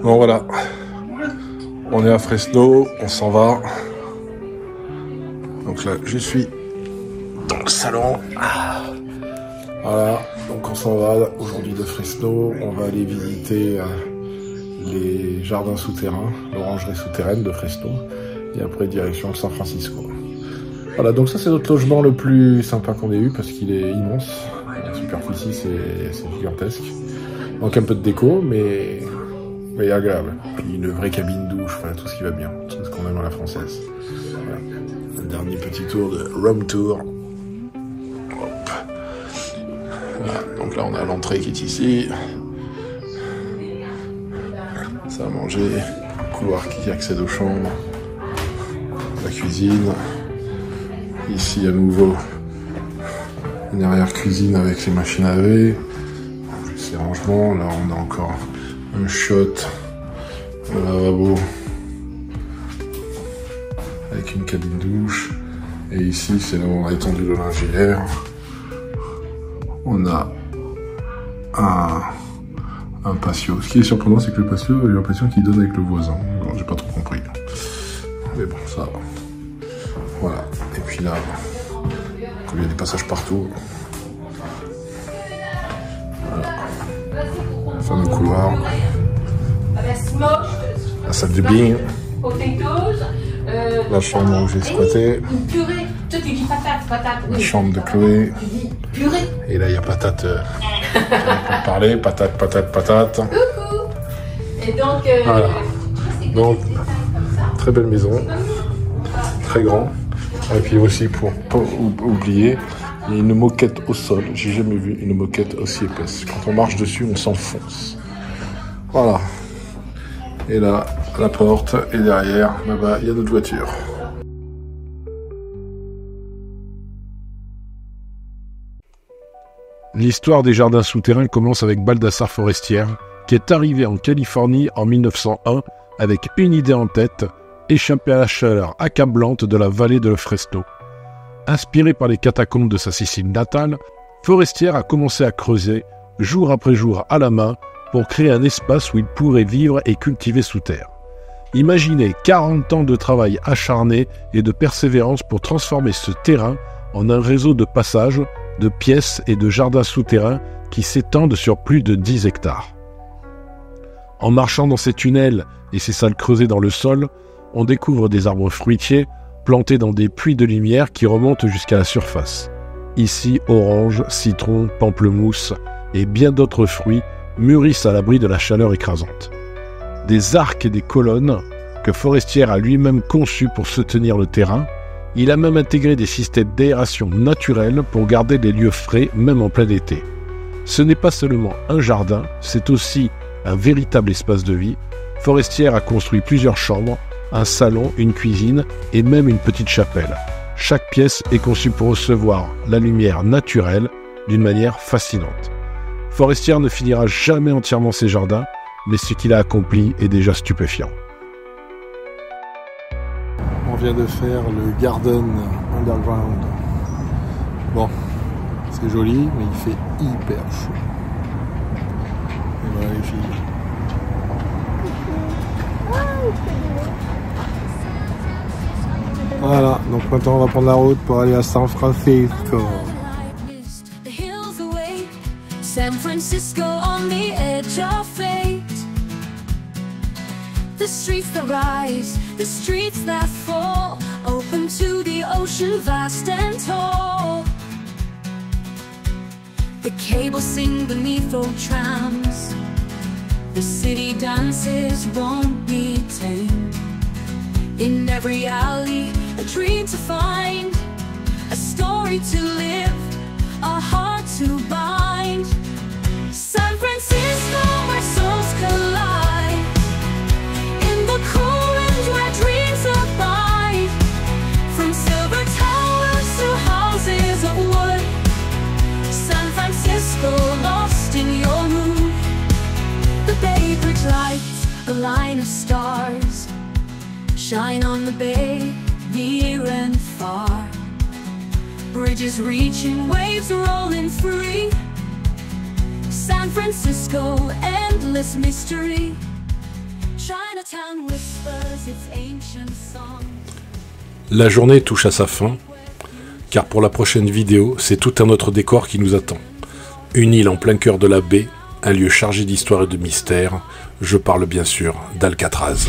Bon voilà, on est à Fresno, on s'en va. Donc là, je suis dans le salon. Voilà, donc on s'en va aujourd'hui de Fresno. On va aller visiter les jardins souterrains, l'orangerie souterraine de Fresno. Et après, direction San Francisco. Voilà, donc ça c'est notre logement le plus sympa qu'on ait eu parce qu'il est immense. La superficie c'est gigantesque. Manque un peu de déco, mais agréable. Puis une vraie cabine douche, voilà, tout ce qui va bien, tout ce qu'on aime à la française. Voilà. Un dernier petit tour de room tour. Hop. Voilà. Donc là on a l'entrée qui est ici. Ça à manger, couloir qui accède aux chambres, la cuisine. Ici à nouveau une arrière-cuisine avec les machines à laver, en plus les rangements. Là on a encore un shot, un lavabo avec une cabine douche. Et ici c'est là où on a étendu le linge hier. On a un patio. Ce qui est surprenant, c'est que le patio, j'ai l'impression qu'il donne avec le voisin. Bon, j'ai pas trop compris. Mais bon, ça va. Voilà. Et puis là, comme il y a des passages partout. Voilà. Le fameux couloir. La salle de bain. La chambre où j'ai squatté. La chambre de Chloé. Et là, il y a patate. Pour parler, patate. Et donc, voilà. Donc, très belle maison. Très grand. Et puis aussi, pour pas oublier, il y a une moquette au sol. J'ai jamais vu une moquette aussi épaisse. Quand on marche dessus, on s'enfonce. Voilà. Et là, la porte. Et derrière, là-bas, il y a notre voiture. L'histoire des jardins souterrains commence avec Baldassare Forestière, qui est arrivé en Californie en 1901 avec une idée en tête: échapper à la chaleur accablante de la vallée de Fresno. Inspiré par les catacombes de sa Sicile natale, Forestière a commencé à creuser, jour après jour à la main, pour créer un espace où il pourrait vivre et cultiver sous terre. Imaginez 40 ans de travail acharné et de persévérance pour transformer ce terrain en un réseau de passages, de pièces et de jardins souterrains qui s'étendent sur plus de 10 hectares. En marchant dans ces tunnels et ces salles creusées dans le sol, on découvre des arbres fruitiers plantés dans des puits de lumière qui remontent jusqu'à la surface. Ici, oranges, citrons, pamplemousses et bien d'autres fruits mûrissent à l'abri de la chaleur écrasante. Des arcs et des colonnes que Forestière a lui-même conçus pour soutenir le terrain. Il a même intégré des systèmes d'aération naturels pour garder les lieux frais même en plein été. Ce n'est pas seulement un jardin, c'est aussi un véritable espace de vie. Forestière a construit plusieurs chambres, un salon, une cuisine et même une petite chapelle. Chaque pièce est conçue pour recevoir la lumière naturelle d'une manière fascinante. Forestière ne finira jamais entièrement ses jardins, mais ce qu'il a accompli est déjà stupéfiant. On vient de faire le Garden Underground. Bon, c'est joli, mais il fait hyper chaud. Et voilà les filles. Voilà, donc maintenant on va prendre la route pour aller à San Francisco. San Francisco on the edge of fate. The streets that rise, the streets that fall, open to the ocean vast and tall. The cables sing beneath old trams. The city dances won't be tamed. In every alley, a dream to find, a story to live, a heart to bind. San Francisco, where souls collide, in the cool wind where dreams abide. From silver towers to houses of wood, San Francisco lost in your mood. The Bay Bridge lights, a line of stars, shine on the bay, near and far. Bridges reaching, waves rolling free. San Francisco, endless mystery. town whispers its ancient songs. La journée touche à sa fin, car pour la prochaine vidéo, c'est tout un autre décor qui nous attend. Une île en plein cœur de la baie, un lieu chargé d'histoire et de mystère. Je parle bien sûr d'Alcatraz.